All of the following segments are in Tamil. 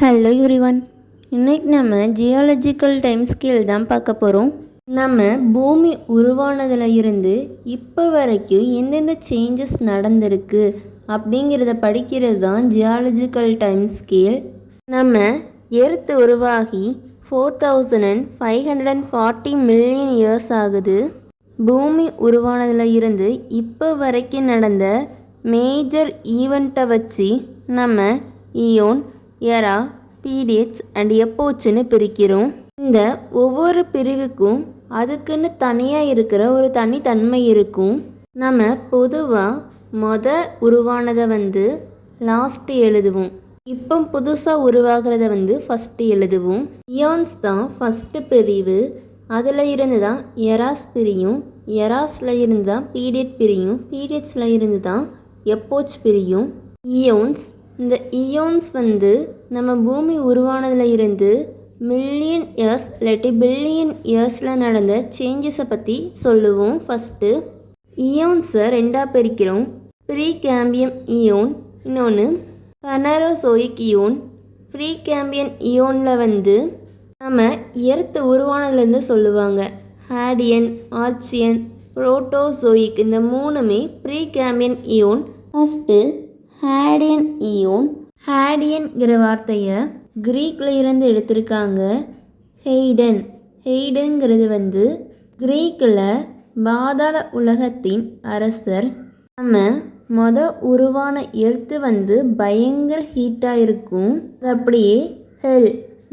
Hello everyone. இன்றைக்கி நம்ம ஜியாலஜிக்கல் டைம் ஸ்கேல் தான் பார்க்க போகிறோம். நம்ம பூமி உருவானதில் இருந்து இப்போ வரைக்கும் எந்தெந்த சேஞ்சஸ் நடந்திருக்கு அப்படிங்கிறத படிக்கிறது தான் ஜியாலஜிக்கல் டைம் ஸ்கேல். நம்ம எர்த் உருவாகி 4540 மில்லியன் இயர்ஸ் ஆகுது. பூமி உருவானதில் இருந்து இப்போ வரைக்கும் நடந்த மேஜர் ஈவெண்ட்டை வச்சு நம்ம இயோன், எரா, பீரியட்ஸ் அண்ட் எப்போச்சுன்னு பிரிக்கிறோம். இந்த ஒவ்வொரு பிரிவுக்கும் அதுக்குன்னு தனியாக இருக்கிற ஒரு தனித்தன்மை இருக்கும். நம்ம பொதுவாக உருவானதை லாஸ்ட்டு எழுதுவோம். இப்போ புதுசாக உருவாகிறத ஃபஸ்ட்டு எழுதுவோம். இயான்ஸ் தான் ஃபஸ்ட்டு பிரிவு. அதில் இருந்து தான் எராஸ் பிரியும். எராஸில் இருந்து தான் பீரியட் பிரியும். பீரியட்ஸில் இருந்து தான் எப்போச் பிரியும். இயோன்ஸ், இந்த இயோன்ஸ் நம்ம பூமி உருவானதில் இருந்து மில்லியன் இயர்ஸ் இல்லாட்டி பில்லியன் இயர்ஸில் நடந்த சேஞ்சஸை பற்றி சொல்லுவோம். ஃபஸ்ட்டு இயோன்ஸை ரெண்டாக பிரிக்கிறோம். ப்ரீ கேம்பியம் இயோன், இன்னொன்று பனரோசோயிக் இயோன். ப்ரீ கேம்பியன் இயோனில் நம்ம எர்த் உருவானதுலேருந்து சொல்லுவாங்க. ஹேடியன், ஆர்ச்சியன், புரோட்டோசோயிக், இந்த மூணுமே Precambrian eon. First Hadean eon. ஹேடியன்கிற வார்த்தையை க்ரீக்கில் இருந்து எடுத்திருக்காங்க. ஹெய்டன்கிறது க்ரீக்கில் பாதாள உலகத்தின் அரசர். நம்ம உருவான எர்த்து பயங்கர ஹீட்டாக இருக்கும். அது அப்படியே ஹெல்,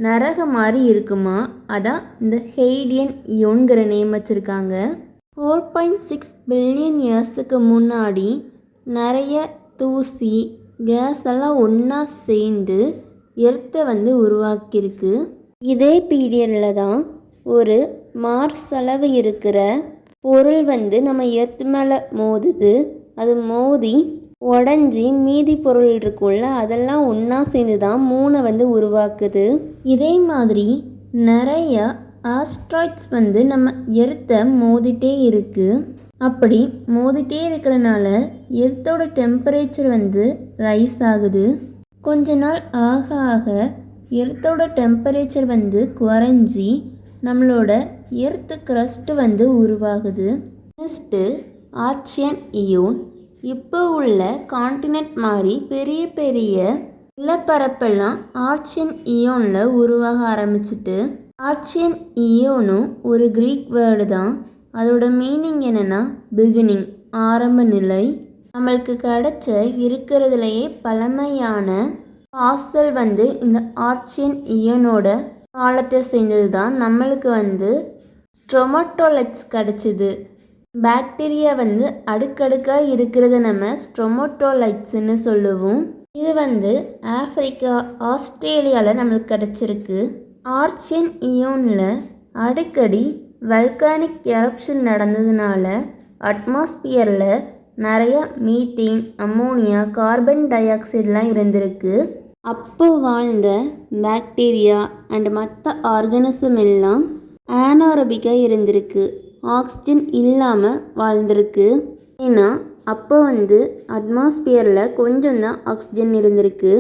நரக மாதிரி இருக்குமா. அதான் இந்த ஹெய்டியன் இயோன்கிற நேம் வச்சுருக்காங்க. 4.6 பில்லியன் இயர்ஸுக்கு முன்னாடி நிறைய தூசி, கேஸ் எல்லாம் ஒன்றா சேர்ந்து எர்த்தை உருவாக்கியிருக்கு. இதே பீரியடில் தான் ஒரு மார்ஸ் அளவு இருக்கிற பொருள் நம்ம எர்த்து மேலே மோதுது. அது மோதி உடஞ்சி மீதி பொருள் இருக்குள்ள அதெல்லாம் ஒன்றா சேர்ந்து தான் மூணை உருவாக்குது. இதே மாதிரி நிறைய ஆஸ்ட்ராய்ட்ஸ் நம்ம எர்த்தை மோதிட்டே இருக்குது. அப்படி மோதிட்டே இருக்கிறனால எர்த்தோட டெம்பரேச்சர் ரைஸ் ஆகுது. கொஞ்ச நாள் ஆக ஆக எர்த்தோட டெம்பரேச்சர் குறைஞ்சி நம்மளோட எர்த்து க்ரஸ்ட்டு உருவாகுது. Next Archean eon. இப்போ உள்ள காண்டினென்ட் மாதிரி பெரிய பெரிய நிலப்பரப்பெல்லாம் ஆர்ச்சியன் இயோனில் உருவாக ஆரம்பிச்சிட்டு. ஆர்ச்சியன் இயோனும் ஒரு க்ரீக் வேர்டு தான். அதோட மீனிங் என்னென்னா பிகினிங், ஆரம்ப நிலை. நம்மளுக்கு கிடைச்ச இருக்கிறதுலையே பழமையான பாசல் இந்த ஆர்ச்சியன் இயோனோட காலத்தை சேர்ந்தது தான். நம்மளுக்கு ஸ்ட்ரோமட்டோலைட்ஸ் கிடச்சிது. பாக்டீரியா அடுக்கடுக்காக இருக்கிறத நம்ம ஸ்ட்ரோமட்டோலைட்ஸ்ன்னு சொல்லுவோம். இது ஆஃப்ரிக்கா, ஆஸ்திரேலியாவில் நம்மளுக்கு கிடச்சிருக்கு. ஆர்ச்சியன் இயோனில் அடிக்கடி வல்கானிக் எரப்ஷன் நடந்ததுனால அட்மாஸ்பியரில் நிறைய மீத்தேன், அம்மோனியா, கார்பன் டை ஆக்சைடெலாம் இருந்திருக்கு. அப்போ வாழ்ந்த பாக்டீரியா அண்ட் மற்ற ஆர்கனிசம் எல்லாம் ஆனாரோபிக்காக இருந்திருக்கு. ஆக்சிஜன் இல்லாமல் வாழ்ந்திருக்கு. ஏன்னா அப்போ அட்மாஸ்பியரில் கொஞ்சம் தான் ஆக்சிஜன் இருந்திருக்கு.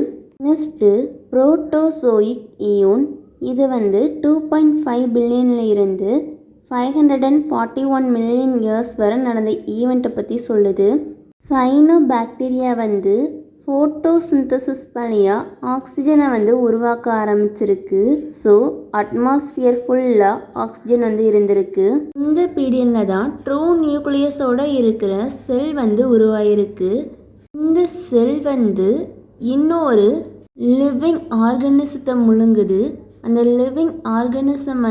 Next Proterozoic eon. இது 2.5 பில்லியனில் இருந்து 541 மில்லியன் இயர்ஸ் வரை நடந்த ஈவெண்ட்டை பற்றி சொல்லுது. சைனோ பாக்டீரியா ஃபோட்டோசிந்தசிஸ் வழியாக ஆக்சிஜனை உருவாக்க ஆரம்பிச்சிருக்கு. ஸோ அட்மாஸ்பியர் ஃபுல்லாக ஆக்சிஜன் இருந்திருக்கு. இந்த பீரியடில் தான் ட்ரூ நியூக்ளியஸோடு இருக்கிற செல் உருவாயிருக்கு. இந்த செல் இன்னொரு லிவிங் ஆர்கனிசத்தை முழுங்குது. அந்த லிவிங் ஆர்கனிசம்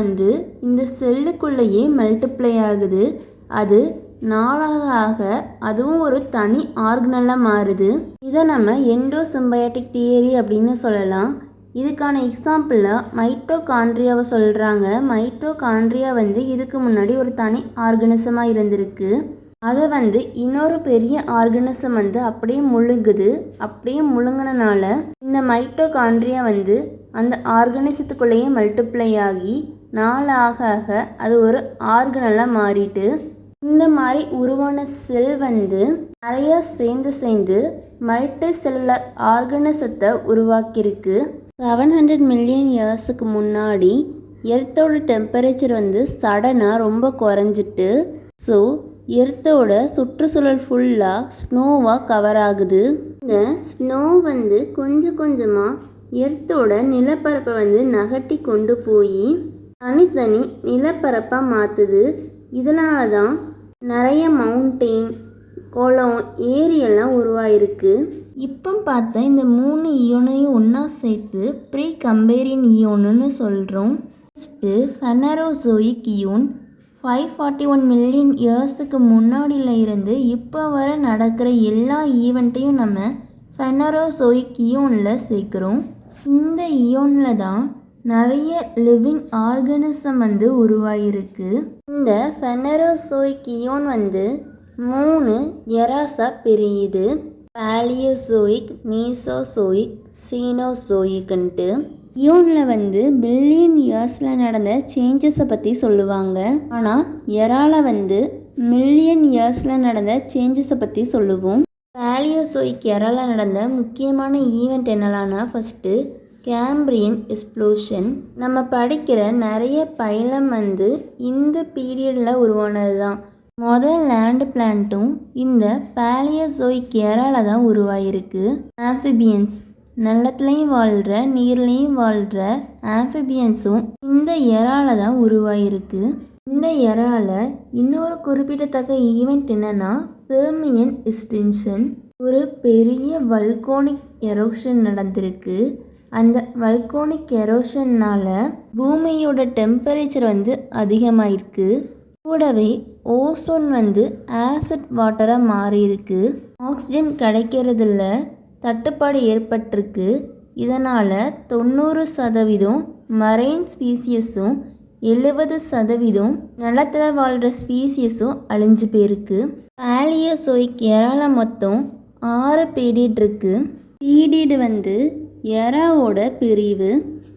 இந்த செல்லுக்குள்ளேயே மல்டிப்ளை ஆகுது. அது நாளாக ஆக அதுவும் ஒரு தனி ஆர்கனலாக மாறுது. இதை நம்ம எண்டோசிம்பயாட்டிக் தியரி அப்படின்னு சொல்லலாம். இதுக்கான எக்ஸாம்பிளாக மைட்டோகாண்ட்ரியாவை சொல்கிறாங்க. மைட்டோகாண்ட்ரியா இதுக்கு முன்னாடி ஒரு தனி ஆர்கனிசமாக இருந்திருக்கு. அதை இன்னொரு பெரிய ஆர்கனிசம் அப்படியே முழுங்குது. அப்படியே முழுங்கினால இந்த மைட்டோகாண்ட்ரியா அந்த ஆர்கனிசத்துக்குள்ளேயே மல்டிப்ளை ஆகி நாளாக ஆக அது ஒரு ஆர்கனலாக மாறிட்டு. இந்த மாதிரி உருவான செல் நிறையா சேர்ந்து மல்டி செல்லுலர் ஆர்கனிசத்தை உருவாக்கியிருக்கு. 700 மில்லியன் இயர்ஸுக்கு முன்னாடி எர்த்தோட டெம்பரேச்சர் வந்து சடனாக ரொம்ப குறைஞ்சிட்டு ஸோ எர்த்தோட சுற்றுச்சூழல் ஃபுல்லாக ஸ்னோவாக கவர் ஆகுது. இந்த ஸ்னோ வந்து கொஞ்சம் கொஞ்சமாக எர்த்தோட நிலப்பரப்பை வந்து நகட்டி கொண்டு போய் தனித்தனி நிலப்பரப்பாக மாற்றுது. இதனால தான் நிறைய மவுண்டெயின், குளம், ஏரியெல்லாம் உருவாயிருக்கு. இப்போ பார்த்த இந்த 3 ஈயோனையும் ஒன்றா சேர்த்து ப்ரீ கம்பேரியன் ஈயோன்னு சொல்கிறோம். ஃபஸ்ட்டு ஃபெனரோசோயிக் ஈயோன் 541 மில்லியன் இயர்ஸுக்கு முன்னாடியில் இருந்து இப்போ வர நடக்கிற எல்லா ஈவெண்ட்டையும் நம்ம ஃபெனரோசோயிக் ஈயோனில் சேர்க்குறோம். இந்த ஈயோனில் தான் நிறைய லிவிங் ஆர்கனிசம் வந்து உருவாகிருக்கு. இந்த ஃபெனரோசோயிக் ஈயோன் வந்து 3 எராஸாக பிரியுது. Palaeozoic, Mesozoic, சீனோசோயிக்ன்ட்டு. ஈயோனில் வந்து பில்லியன் இயர்ஸில் நடந்த சேஞ்சஸை பற்றி சொல்லுவாங்க. ஆனால் எரால வந்து மில்லியன் இயர்ஸில் நடந்த சேஞ்சஸை பற்றி சொல்லுவோம். பாலியோசோயிக் எரால நடந்த முக்கியமான ஈவெண்ட் என்னலான்னா ஃபஸ்ட்டு கேம்பிரியன் எக்ஸ்ப்ளோஷன். நம்ம படிக்கிற நிறைய பைலம் வந்து இந்த பீரியடில் உருவானது தான். முதல் லேண்ட் பிளான்ட்டும் இந்த பாலியோசோயிக் எரால தான் உருவாயிருக்கு. ஆம்ஃபிபியன்ஸ், நிலத்துலையும் வாழ்கிற நீர்லேயும் வாழ்கிற ஆம்ஃபிபியன்ஸும் இந்த எரால தான் உருவாயிருக்கு. இந்த எரால இன்னொரு குறிப்பிடத்தக்க ஈவெண்ட் என்னென்னா பெர்மியன் எக்ஸ்டிங்ஷன். ஒரு பெரிய வல்கோனிக் எரோஷன் நடந்திருக்கு. அந்த வல்கோனிக் எரோஷன்னால் பூமியோட டெம்பரேச்சர் வந்து அதிகமாயிருக்கு. கூடவே ஓசோன் வந்து ஆசிட் வாட்டராக மாறியிருக்கு. ஆக்சிஜன் கிடைக்கிறதுல தட்டுப்பாடு ஏற்பட்டிருக்கு. இதனால் 90% மரைன் ஸ்பீசியஸும் 70% நிலத்தில் வாழ்கிற ஸ்பீசியஸும் அழிஞ்சு போயிருக்கு. பாலியோசோயிக் எரால மொத்தம் 6 பீரியட் இருக்குது. பீரியட் வந்து எராவோட பிரிவு.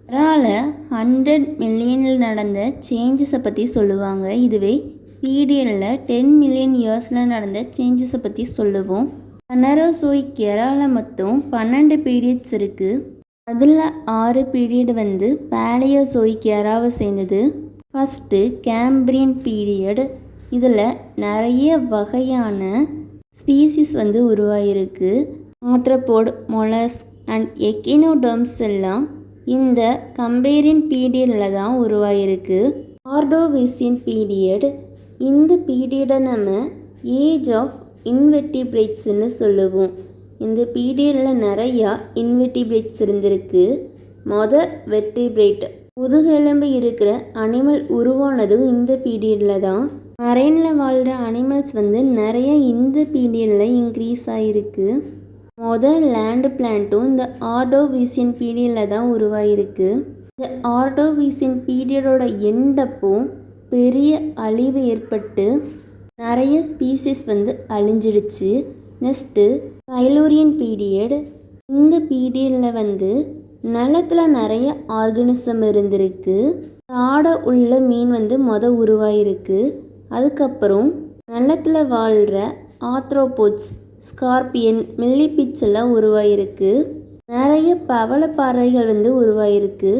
எரால 100 மில்லியனில் நடந்த சேஞ்சஸை பற்றி சொல்லுவாங்க. இதுவே பீரியடில் 10 மில்லியன் இயர்ஸில் நடந்த சேஞ்சஸை பற்றி சொல்லுவோம். ஃபெனரோசோயிக் எரால மொத்தம் 12 பீரியட்ஸ் இருக்குது. அதில் 6 பீரியட் வந்து பாலியோசோயிக் எராவை சேர்ந்தது. First Cambrian period. இதில் நிறைய வகையான ஸ்பீசிஸ் வந்து உருவாகிருக்கு. ஆத்ரோபோட், மொலஸ்க் அண்ட் எக்கினோடர்ம்ஸ் எல்லாம் இந்த கம்பேரியன் பீரியடில் தான் உருவாகிருக்கு. Ordovician period. இந்த பீரியடை நம்ம ஏஜ் ஆஃப் இன்வெர்டிபிரேட்ஸ்ன்னு சொல்லுவோம். இந்த பீரியடில் நிறையா இன்வெர்டிபிரேட்ஸ் இருந்திருக்கு. வெர்டிபிரேட் முதுகெலும்பு இருக்கிற அனிமல் உருவானதும் இந்த பீரியடில் தான். மரைனில் வாழ்கிற அனிமல்ஸ் வந்து நிறைய இந்த பீரியடில் இன்க்ரீஸ் ஆகிருக்கு. லேண்ட் பிளான்ட்டும் இந்த ஆர்டோவிசியன் பீரியடில் தான் உருவாகிருக்கு. இந்த ஆர்டோவிசியன் பீரியடோட எண்டப்போ பெரிய அழிவு ஏற்பட்டு நிறைய ஸ்பீசிஸ் வந்து அழிஞ்சிடுச்சு. Next சைலூரியன் period. இந்த பீரியடில் வந்து நிலத்தில் நிறைய ஆர்கனிசம் இருந்திருக்கு. தாடை உள்ள மீன் வந்து உருவாகிருக்கு. அதுக்கப்புறம் நிலத்தில் வாழ்கிற ஆத்ரோபோட்ஸ், ஸ்கார்பியன், மில்லிபிட்ஸ் எல்லாம் உருவாகிருக்கு. நிறைய பவளப்பாறைகள் வந்து உருவாகிருக்கு.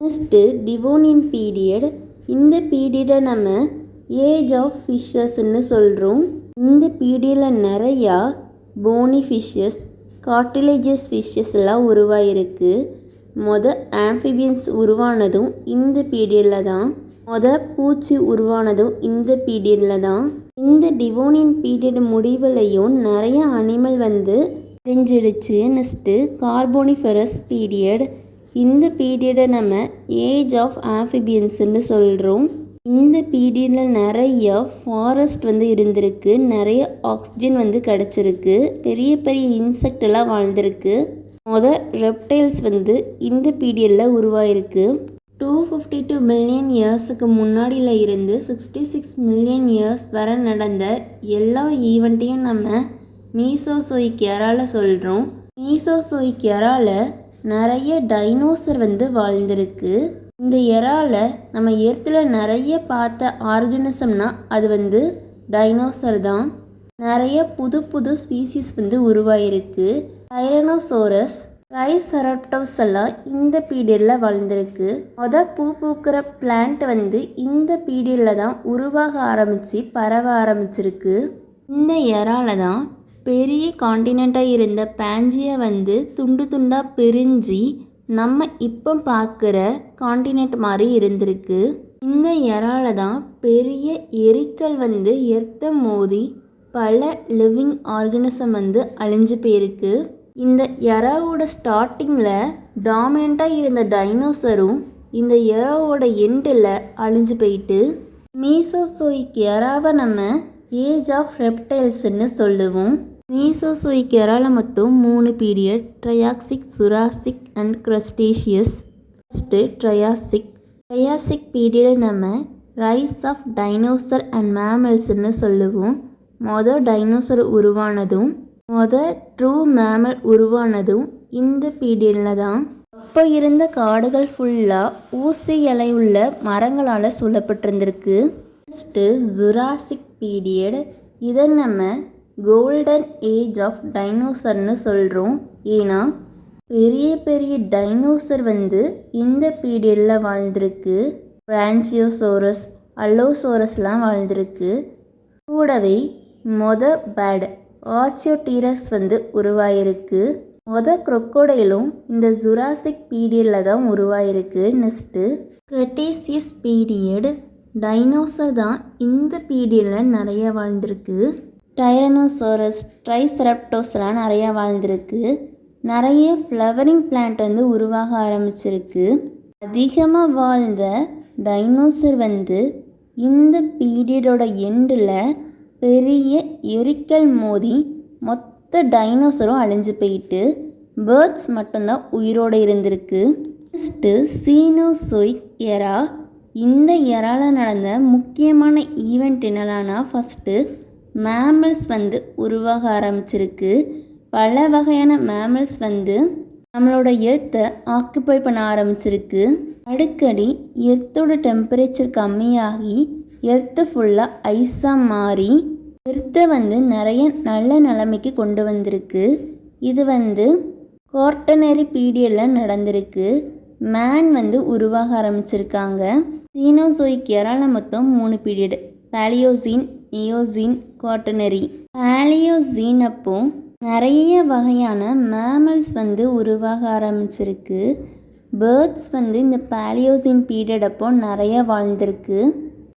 Next Devonian period. இந்த பீரியடை நம்ம ஏஜ் ஆஃப் ஃபிஷ்ஷஸ்ன்னு சொல்கிறோம். இந்த பீரியடில் நிறையா போனி ஃபிஷ்ஷஸ், கார்டிலேஜஸ் ஃபிஷ்ஷஸ் எல்லாம் உருவாகிருக்கு. ஆம்ஃபிபியன்ஸ் உருவானதும் இந்த பீரியடில் தான். பூச்சி உருவானதும் இந்த பீரியடில் தான். இந்த டிவோனியன் பீரியட் முடிவுலையும் நிறைய அனிமல் வந்து அழிஞ்சிடுச்சு. Next carboniferous period. இந்த பீரியடை நம்ம ஏஜ் ஆஃப் ஆம்ஃபிபியன்ஸ்ன்னு சொல்கிறோம். இந்த பீரியடில் நிறைய ஃபாரஸ்ட் வந்து இருந்திருக்கு. நிறைய ஆக்சிஜன் வந்து கிடச்சிருக்கு. பெரிய பெரிய இன்செக்ட் எல்லாம் வாழ்ந்திருக்கு. ரெப்டைல்ஸ் வந்து இந்த பீரியடில் உருவாயிருக்கு. 252 மில்லியன் இயர்ஸுக்கு முன்னாடியில் இருந்து 66 மில்லியன் இயர்ஸ் வரை நடந்த எல்லா ஈவெண்ட்டையும் நம்ம மீசோசோயிக் எரால சொல்கிறோம். மீசோசோயிக் எரால நிறைய டைனோசர் வந்து வாழ்ந்திருக்கு. இந்த எரால நம்ம எர்த்தில் நிறைய பார்த்த ஆர்கனிசம்னா அது வந்து டைனோசர் தான். நிறைய புது புது ஸ்பீசிஸ் வந்து உருவாகிருக்கு. டைரனோசோரஸ், ட்ரைசெராட்டோப்ஸ் எல்லாம் இந்த பீரியடில் வாழ்ந்திருக்கு. பூ பூக்கிற பிளான்ட் வந்து இந்த பீரியடில் தான் உருவாக ஆரம்பித்து பரவ ஆரம்பிச்சிருக்கு. இந்த எறால தான் பெரிய காண்டினெண்ட்டாக இருந்த பேஞ்சியை வந்து துண்டு துண்டாக பிரிஞ்சு நம்ம இப்போ பார்க்குற காண்டினெண்ட் மாதிரி இருந்திருக்கு. இந்த எறால தான் பெரிய எரிக்கல் வந்து எர்த்த மோதி பல லிவிங் ஆர்கனிசம் வந்து அழிஞ்சு போயிருக்கு. இந்த எறாவோட ஸ்டார்டிங்கில் டாமினண்ட்டாக இருந்த டைனோசரும் இந்த எறாவோட எண்டில் அழிஞ்சு போயிட்டு மீசோசோயிக் எறாவை நம்ம ஏஜ் ஆஃப் ரெப்டைல்ஸ்ன்னு சொல்லுவோம். மீசோசோயிக் எறால மொத்தம் 3 period: Triassic, Jurassic and Cretaceous. First Triassic பீரியடை நம்ம ரைஸ் ஆஃப் டைனோசர் அண்ட் மேமல்ஸ்ன்னு சொல்லுவோம். டைனோசர் உருவானதும் ட்ரூ மேமல் உருவானதும் இந்த பீரியடில் தான். அப்போ இருந்த காடுகள் ஃபுல்லாக ஊசி இலை உள்ள மரங்களால் சூழப்பட்டிருந்திருக்கு. Next Jurassic period. இதை நம்ம கோல்டன் ஏஜ் ஆஃப் டைனோசர்னு சொல்கிறோம். ஏன்னா பெரிய பெரிய டைனோசர் வந்து இந்த பீரியடில் வாழ்ந்திருக்கு. பிரான்சியோசோரஸ், அல்லோசோரஸ்லாம் வாழ்ந்திருக்கு. கூடவே பேட் ஆர்ச்சியோடீரஸ் வந்து உருவாயிருக்கு. க்ரொக்கோடைலும் இந்த ஜுராசிக் பீரியடில் தான் உருவாயிருக்கு. Next க்ரெட்டேசியஸ் period. டைனோசர் தான் இந்த பீரியடில் நிறைய வாழ்ந்திருக்கு. டைரனோசோரஸ், ட்ரைசெராட்டோப்ஸ்லாம் நிறையா வாழ்ந்திருக்கு. நிறைய ஃப்ளவரிங் பிளான்ட் வந்து உருவாக ஆரம்பிச்சிருக்கு. அதிகமாக வாழ்ந்த டைனோசர் வந்து இந்த பீரியடோட எண்டில் பெரிய எரிக்கல் மோதி மொத்த டைனோசரும் அழிஞ்சு போயிட்டு பேர்ட்ஸ் மட்டும்தான் உயிரோடு இருந்திருக்கு. Next Cenozoic era. இந்த எரால நடந்த முக்கியமான ஈவெண்ட் என்னலான்னா, ஃபஸ்ட்டு மேமல்ஸ் வந்து உருவாக ஆரம்பிச்சிருக்கு. பல வகையான மேமல்ஸ் வந்து நம்மளோட எர்த்தை ஆக்குப்பை பண்ண ஆரம்பிச்சிருக்கு. அடிக்கடி எர்த்தோட டெம்பரேச்சர் கம்மியாகி எர்த்து ஃபுல்லாக ஐஸாக மாறி எர்த்தை வந்து நிறைய நல்ல நிலைமைக்கு கொண்டு வந்திருக்கு. இது வந்து குவாட்டர்னரி பீரியடில் நடந்திருக்கு. மேன் வந்து உருவாக ஆரம்பிச்சிருக்காங்க. சீனோசோயிக் எரால மொத்தம் 3 பீரியட்: பேலியோசீன், நியோசீன், குவாட்டர்னரி. பேலியோசீன் அப்போ நிறைய வகையான மேமல்ஸ் வந்து உருவாக ஆரம்பிச்சிருக்கு. பேர்ட்ஸ் வந்து இந்த பேலியோசீன் பீரியட் அப்போ நிறைய வாழ்ந்திருக்கு.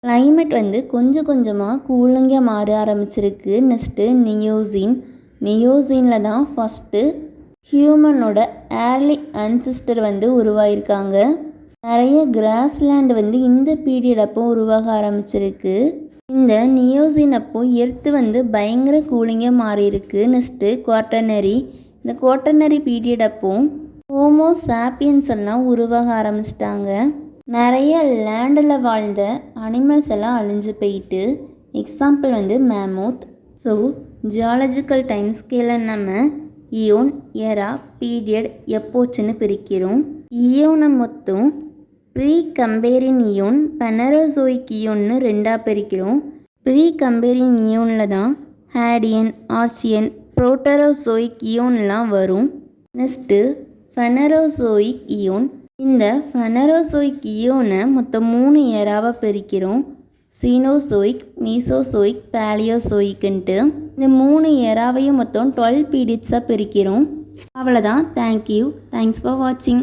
கிளைமேட் வந்து கொஞ்சம் கொஞ்சமாக கூலிங்காக மாற ஆரம்பிச்சிருக்கு. நெக்ஸ்ட்டு நியோசீனில் தான் ஃபஸ்ட்டு ஹியூமனோட ஏர்லி அன்சிஸ்டர் வந்து உருவாயிருக்காங்க. நிறைய கிராஸ்லேண்ட் வந்து இந்த பீரியட் அப்போ உருவாக ஆரம்பிச்சிருக்கு. இந்த நியோசீன் அப்போ எர்த்து வந்து பயங்கர கூலிங்காக மாறியிருக்கு. Next quaternary. இந்த குவாட்டர்னரி பீரியட் அப்போ ஹோமோ சாப்பியன்ஸ் எல்லாம் உருவாக ஆரம்பிச்சிட்டாங்க. நிறைய லேண்டில் வாழ்ந்த அனிமல்ஸ் எல்லாம் அழிஞ்சு போயிட்டு, எக்ஸாம்பிள் வந்து மேமோத். ஸோ ஜியாலஜிக்கல் டைம் ஸ்கேலை நம்ம இயோன், எரா, பீரியட், எப்போச்சுன்னு பிரிக்கிறோம். இயோனை மொத்தம் ப்ரீ கம்பேரின் இயோன், பெனரோசோயிக் இயோன்னு 2ஆக பிரிக்கிறோம். ப்ரீ கம்பேரின் இயோனில் தான் ஹேடியன், ஆர்ச்சியன், புரோட்டரோசோயிக் இயோன்லாம் வரும். Next Phanerozoic eon. இந்த ஃபெனரோசோயிக் இயோனை மொத்தம் 3 எராவாக பிரிக்கிறோம்: சீனோசோயிக், மீசோசோயிக், பேலியோசோயிக்ன்ட்டு. இந்த 3 எராவையும் மொத்தம் 12 பீரியட்ஸாக பிரிக்கிறோம். அவ்வளோதான். தேங்க்யூ. தேங்க்ஸ் ஃபார் வாட்சிங்.